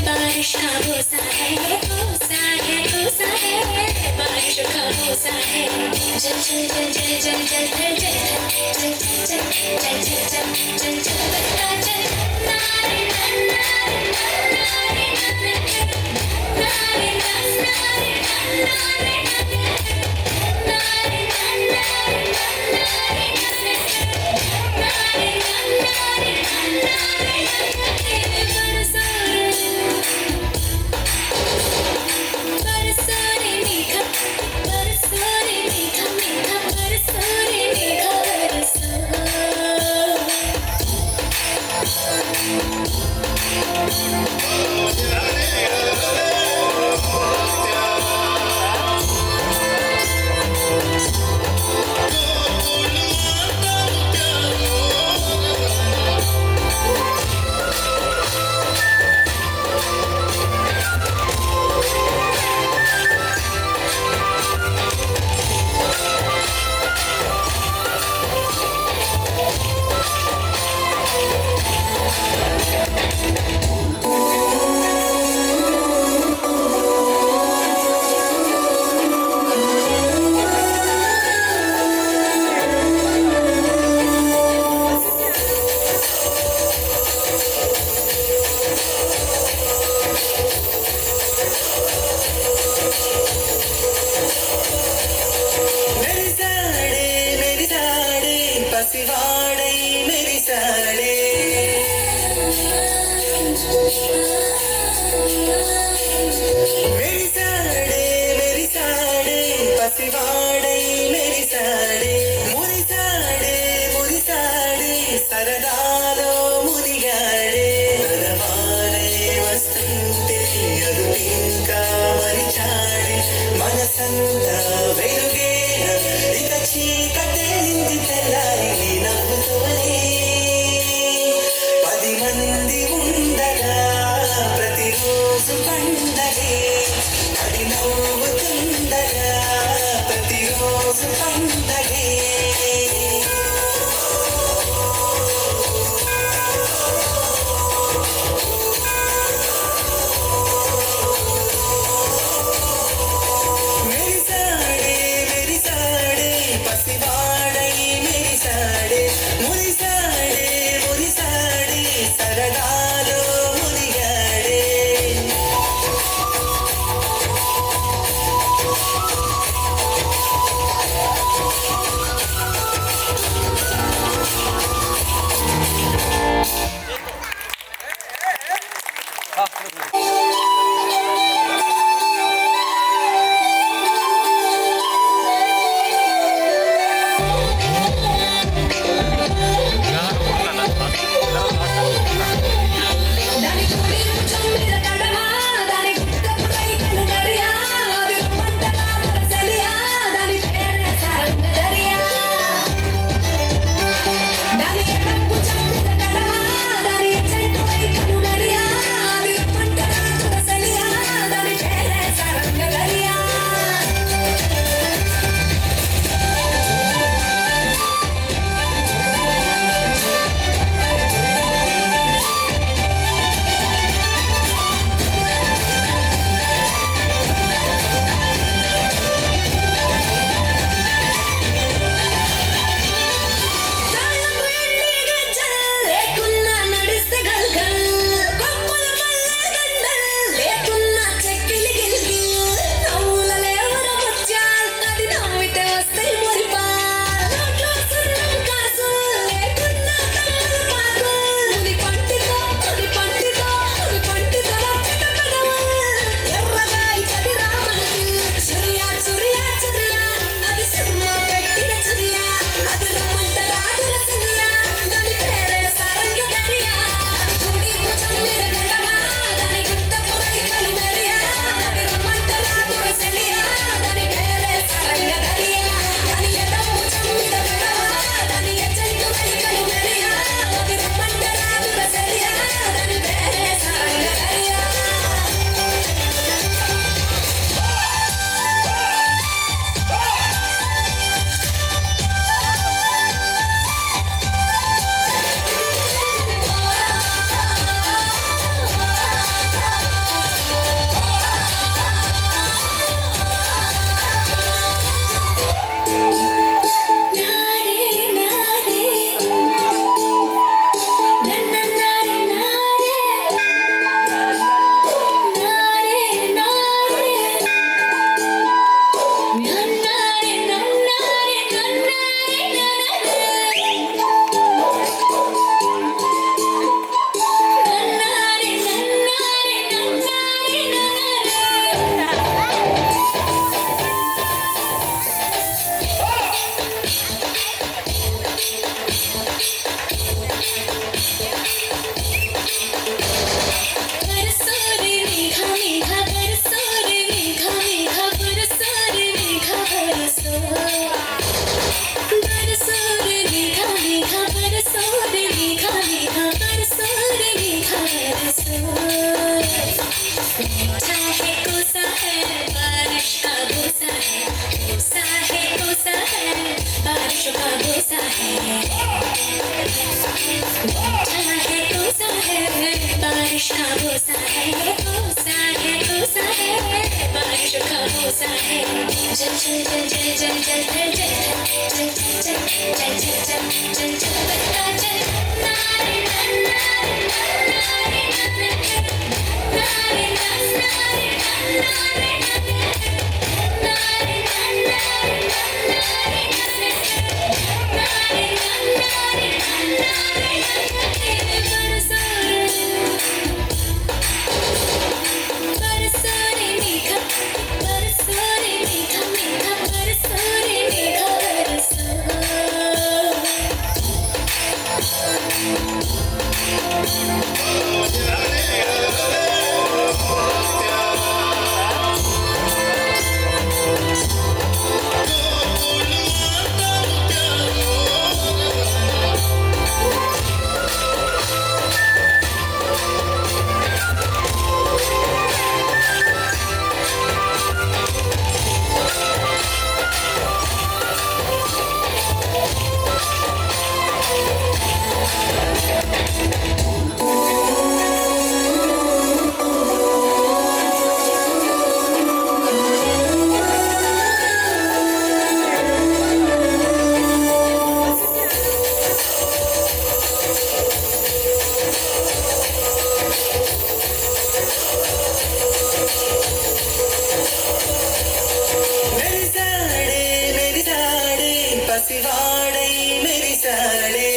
बारिश का भरोसा है, भरोसा है, भरोसा है, बारिश का भरोसा है। चल चल चल चल चल चल चल चल चल चल चल चल चल चल चल बता चल नारे नारे नारे नारे नारे नारे नारे సరదాలో మునిగాడే తనవారే వస్తుంటే అది ఇంకా మరిచాడే మనసంతా వెలుగేన ఇక చీకటేంది తెల్లారి నవ్వుతోనే 10 మంది ఉండగా ప్రతిరోజు పండగే అది నవ్వుతుండగా ప్రతి बरसो रे मेघा मेघा बरसो रे मेघा मेघा बरसो रे मेघा बरसो बरसो रे मेघा मेघा बरसो रे मेघा मेघा बरसो रे मेघा बरसो मीठा है कोसा है बारिश का बोसा है कोसा है बारिश का बोसा है मीठा है कोसा है बारिश का बोसा है कोसा है बारिश का बोसा है जल जल जल जल जल जल जल जल जल जल जल जल जल जल बता जल नारे नारे नारे नारे नारे పసివాడై మెరిసాడే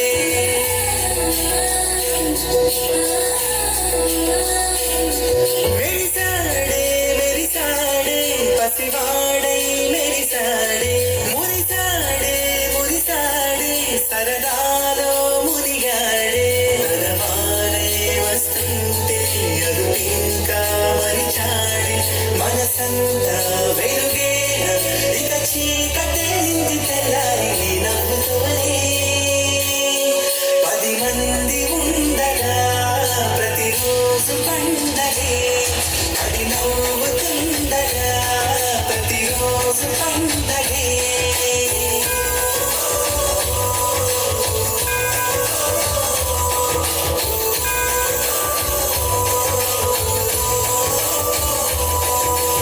మెరిసాడే మెరిసాడే పసివాడై మెరిసాడే మురిసాడే మురిసాడే సరదాలో మునిగాడే నరవాడే వస్తుంటే అదుపింకా మరిచాడే మనసంతా వెలుగేన ఇక చీకటే నింది తెల్లారి నవ్వుతోనే 10 మంది ఉండగా ప్రతిరోజు పండగే అది నవ్వుతుండగా ప్రతిరోజు పండగే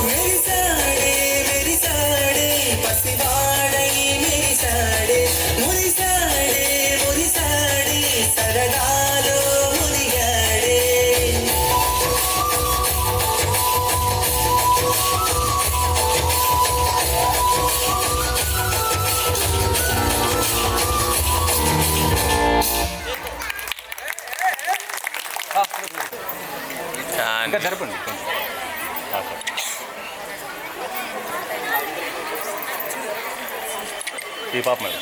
మెరిసాడే మెరిసాడే పసివాడై మెరిసాడే మురిసాడే మురిసాడే సరదాలో మునిగాడే ఇంకా జరపండి ఈ పాప మేడం